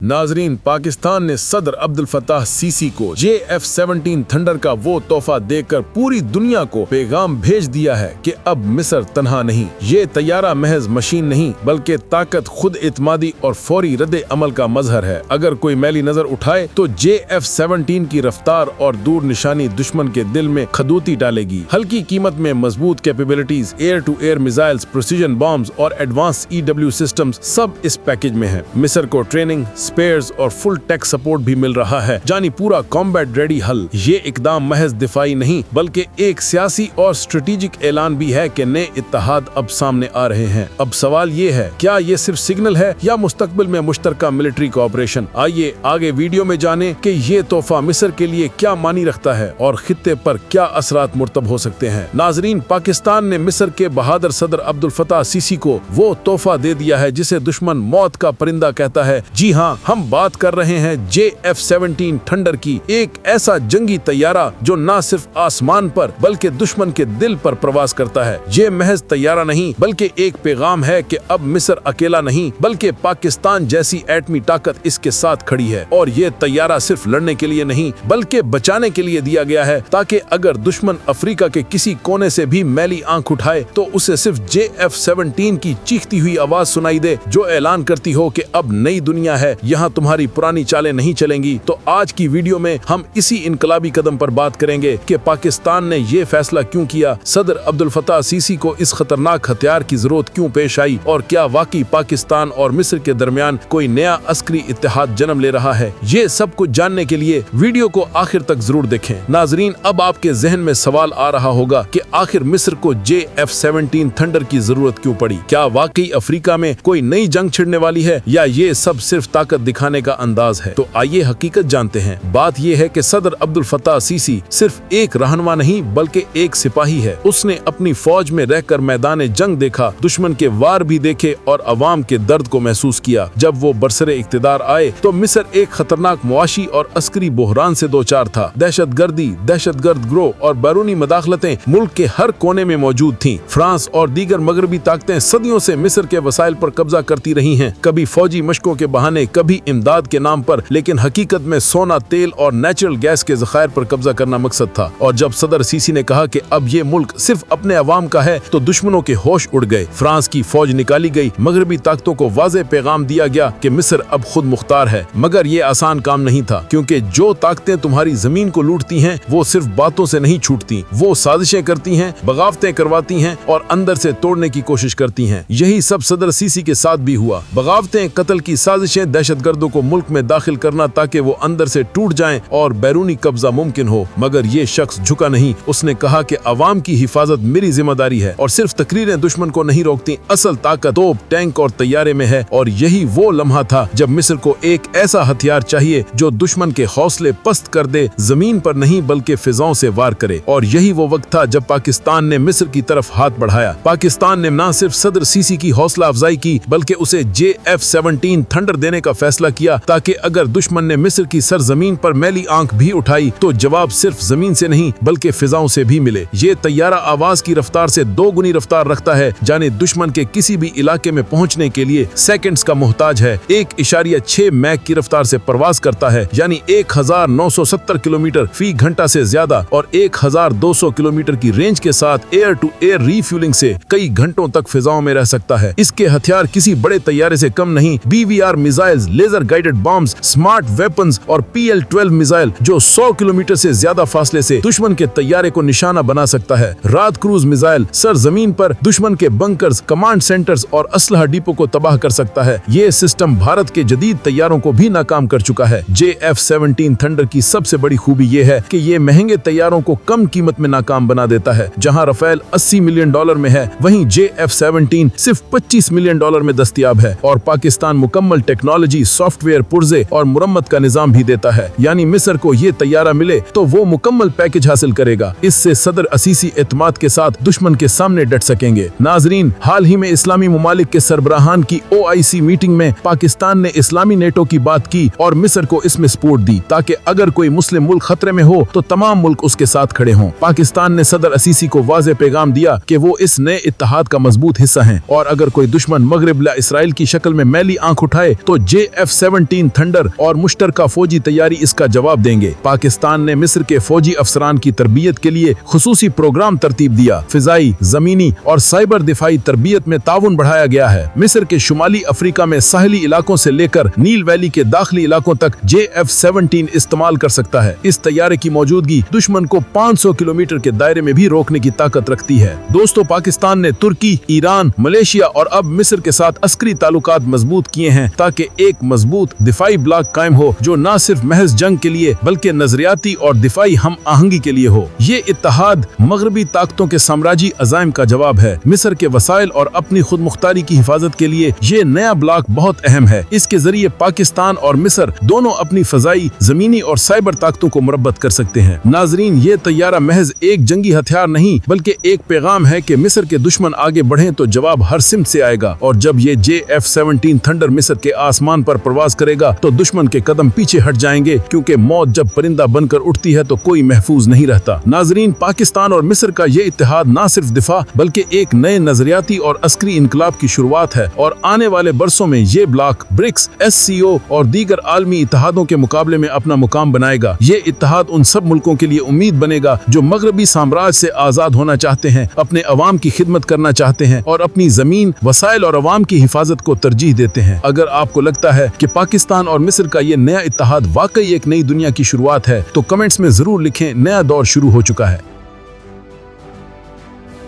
नाजरीन, पाकिस्तान ने सदर अब्दुल फताह सीसी को JF-17 थंडर का वो तोहफा देकर पूरी दुनिया को पैगाम भेज दिया है कि अब मिस्र तन्हा नहीं। ये तैयारा महज मशीन नहीं बल्कि ताकत, खुद इत्मादी और फौरी रद्द अमल का मजहर है। अगर कोई मैली नजर उठाए तो JF-17 की रफ्तार और दूर निशानी दुश्मन के दिल में खदूती डालेगी। हल्की कीमत में मजबूत capabilities, air to air missiles, precision bombs और एडवांस EW सिस्टम्स सब इस पैकेज में है। मिस्र को ट्रेनिंग, स्पेयर्स और फुल टेक सपोर्ट भी मिल रहा है, यानी पूरा कॉम्बैट रेडी हल। ये इकदाम महज दिफाई नहीं बल्कि एक सियासी और स्ट्रेटेजिक ऐलान भी है कि नए इत्तेहाद अब सामने आ रहे हैं। अब सवाल ये है, क्या ये सिर्फ सिग्नल है या मुस्तकबिल में मुश्तरका मिलिट्री कोऑपरेशन? आइए आगे वीडियो में जाने कि ये तोहफा मिस्र के लिए क्या मानी रखता है और खित्ते पर क्या असरात मुर्तब हो सकते हैं। नाजरीन, पाकिस्तान ने मिस्र के बहादुर सदर अब्दुल फताह सीसी को वो तोहफा दे दिया है जिसे दुश्मन मौत का परिंदा कहता है। जी हाँ, हम बात कर रहे हैं JF-17 थंडर की, एक ऐसा जंगी तैयारा जो न सिर्फ आसमान पर बल्कि दुश्मन के दिल पर प्रवास करता है। ये महज तैयारा नहीं बल्कि एक पैगाम है कि अब मिस्र अकेला नहीं बल्कि पाकिस्तान जैसी एटमी ताकत इसके साथ खड़ी है। और ये तैयारा सिर्फ लड़ने के लिए नहीं बल्कि बचाने के लिए दिया गया है, ताकि अगर दुश्मन अफ्रीका के किसी कोने से भी मैली आंख उठाए तो उसे सिर्फ JF-17 की चीखती हुई आवाज सुनाई दे, जो ऐलान करती हो कि अब नई दुनिया है, यहाँ तुम्हारी पुरानी चालें नहीं चलेंगी। तो आज की वीडियो में हम इसी इनकलाबी कदम पर बात करेंगे कि पाकिस्तान ने ये फैसला क्यों किया, सदर अब्दुल फताह सीसी को इस खतरनाक हथियार की जरूरत क्यों पेश आई और क्या वाकई पाकिस्तान और मिस्र के दरमियान कोई नया अस्करी इत्तेहाद जन्म ले रहा है। ये सब कुछ जानने के लिए वीडियो को आखिर तक जरूर देखें। नाजरीन, अब आपके जहन में सवाल आ रहा होगा कि आखिर मिस्र को JF-17 थंडर की जरूरत क्यों पड़ी? क्या वाकई अफ्रीका में कोई नई जंग छिड़ने वाली है या ये सब सिर्फ ताकत दिखाने का अंदाज है? तो आइए हकीकत जानते हैं। बात यह है कि सदर अब्दुल फताह सीसी सिर्फ एक रहनुमा नहीं बल्कि एक सिपाही है। उसने अपनी फौज में रहकर मैदान जंग देखा, दुश्मन के वार भी देखे और अवाम के दर्द को महसूस किया। जब वो बरसरे इख्तिदार आए तो मिस्र एक खतरनाक मुआशी और अस्करी बहरान से दो चार था। दहशतगर्दी, दहशतगर्द ग्रोह और बैरूनी मदाखलतें मुल्क के हर कोने में मौजूद थीं। फ्रांस और दीगर मगरबी ताकतें सदियों से मिस्र के वसाइल पर कब्जा करती रही हैं, कभी फौजी मशकों के बहाने, कभी इमदाद के नाम पर, लेकिन हकीकत में सोना, तेल और नेचुरल गैस के ज़खायर पर कब्जा करना मकसद था। और जब सदर सीसी ने कहा कि अब ये मुल्क सिर्फ अपने अवाम का है तो दुश्मनों के होश उड़ गए। फ्रांस की फौज निकाली गई, मगरबी ताकतों को वाज़ेह पैगाम दिया गया कि मिस्र अब खुद मुख्तार है। मगर ये आसान काम नहीं था, क्योंकि जो ताकतें तुम्हारी जमीन को लूटती हैं वो सिर्फ बातों से नहीं छूटती, वो साजिशें करती हैं, बगावतें करवाती हैं और अंदर से तोड़ने की कोशिश करती हैं। यही सब सदर सीसी के साथ भी हुआ। बगावतें, कत्ल की साजिशें, दहशतगर्दों को मुल्क में दाखिल करना ताकि वो अंदर से टूट जाएं और बैरूनी कब्जा मुमकिन हो। मगर ये शख्स झुका नहीं। उसने कहा कि अवाम की हिफाजत मेरी जिम्मेदारी है और सिर्फ तकरीरें दुश्मन को नहीं रोकती, असल ताकत तोप, टैंक और तैयारे में है। और यही वो लम्हा था जब मिस्र को एक ऐसा हथियार चाहिए जो दुश्मन के हौसले पस्त कर दे, जमीन पर नहीं बल्कि फिजाओं से वार करे। और यही वो वक्त था जब पाकिस्तान ने मिस्र की तरफ हाथ बढ़ाया। पाकिस्तान ने न सिर्फ सदर सीसी की हौसला अफजाई की बल्कि उसे JF-17 थंडर देने का फैसला किया, ताकि अगर दुश्मन ने मिस्र की सरजमीन पर मैली आंख भी उठाई तो जवाब सिर्फ जमीन से नहीं बल्कि फिजाओं से भी मिले। ये तैयारा आवाज की रफ्तार से 2 गुनी रफ्तार रखता है, यानी दुश्मन के किसी भी इलाके में पहुंचने के लिए सेकंड्स का मोहताज है। 1.6 मैक की रफ्तार से प्रवास करता है, यानी 1970 किलोमीटर फी घंटा से ज्यादा, और 1200 किलोमीटर की रेंज के साथ एयर टू एयर रिफ्यूलिंग से कई घंटों तक फिजाओं में रह सकता है। इसके हथियार किसी बड़े तैयारे से कम नहीं। BVR missiles, laser guided bombs, smart weapons और PL-12 मिसाइल जो 100 किलोमीटर से ज्यादा फासले से दुश्मन के तैयारे को निशाना बना सकता है। रात क्रूज मिसाइल सर जमीन पर दुश्मन के बंकर्स, कमांड सेंटर्स और असलहा डिपो को तबाह कर सकता है। ये सिस्टम भारत के जदीद तैयारों को भी नाकाम कर चुका है। JF-17 थंडर की सबसे बड़ी खूबी ये है कि ये महंगे तैयारों को कम कीमत में नाकाम बना देता है। जहां राफेल $80 मिलियन में है, वहीं JF-17 सिर्फ $25 मिलियन में दस्तयाब है। और पाकिस्तान मुकम्मल टेक्नोलॉजी, सॉफ्टवेयर, पुर्जे और मुरम्मत का निजाम भी देता है, यानी मिस्र को ये तैयारा मिले तो वो मुकम्मल पैकेज हासिल करेगा। इससे सदर असीसी एतमाद के साथ दुश्मन के सामने डट सकेंगे। नाजरीन, हाल ही में इस्लामी मुमालिक के सरबराहान की OIC मीटिंग में पाकिस्तान ने इस्लामी नेटो की बात की और मिस्र को इसमें सपोर्ट दी, ताकि अगर कोई मुस्लिम मुल्क खतरे में हो तो तमाम मुल्क उसके साथ खड़े हों। पाकिस्तान ने सदर सीसी को वाज़ेह पैगाम दिया कि वो इस नए इत्तेहाद का मजबूत हिस्सा हैं और अगर कोई दुश्मन मगरिब ला इसराइल की शक्ल में मैली आंख उठाए तो JF-17 थंडर और मुश्तरका फौजी तैयारी इसका जवाब देंगे। पाकिस्तान ने मिस्र के फौजी अफसरान की तरबियत के लिए खुसूसी प्रोग्राम तरतीब दिया। फिजाई, जमीनी और साइबर दिफाई तरबियत में ताउन बढ़ाया गया है। मिस्र के शुमाली अफ्रीका में साहली इलाकों से लेकर नील वैली के दाखिली इलाकों तक JF-17 इस्तेमाल कर सकता है। इस तैयारे की मौजूदगी दुश्मन को 500 किलोमीटर के दायरे में भी रोकने की ताकत रखती है। दोस्तों, पाकिस्तान ने तुर्की, ईरान, मलेशिया और अब मिस्र के साथ अस्करी ताल्लुकात मजबूत किए हैं ताकि एक मजबूत दिफाई ब्लॉक कायम हो जो न सिर्फ महज जंग के लिए बल्कि नजरियाती और दिफाई हम आहंगी के लिए हो। ये इत्तेहाद मगरबी ताकतों के साम्राज्य अज़ाइम का जवाब है। मिस्र के वसाइल और अपनी खुद मुख्तारी की हिफाजत के लिए ये नया ब्लॉक बहुत अहम है। इसके जरिए पाकिस्तान और मिस्र दोनों अपनी फजाई, जमीनी और साइबर ताकतों को मुरब्बत कर सकते हैं। नाजरीन, ये तैयारा महज एक जंगी हथियार नहीं बल्कि एक पैगाम है कि मिस्र के दुश्मन आगे बढ़े तो जवाब हर सिमत से आएगा और जब ये JF-17 थंडर मिस्र के आसमान पर प्रवास करेगा तो दुश्मन के कदम पीछे हट जाएंगे क्योंकि मौत जब परिंदा बनकर उठती है तो कोई महफूज नहीं रहता। नाजरीन, पाकिस्तान और मिस्र का ये इत्तेहाद न सिर्फ दिफा बल्कि एक नए नजरियाती और अस्करी इनकलाब की शुरुआत है और आने वाले बरसों में ये ब्लॉक ब्रिक्स, SCO और दीगर आलमी इत्तेहादों के मुकाबले में अपना मुकाम बनाएगा। ये इत्तेहाद उन सब मुल्कों के लिए उम्मीद बनेगा जो मगरबी साम्राज्य से आजाद होना चाहते हैं, अपने अवाम की खिदमत करना चाहते हैं और अपनी जमीन, वसाइल और अवाम की हिफाजत को तरजीह देते हैं। अगर आपको लगता है कि पाकिस्तान और मिस्र का ये नया इत्तेहाद वाकई एक नई दुनिया की शुरुआत है तो कमेंट्स में जरूर लिखें, नया दौर शुरू हो चुका है।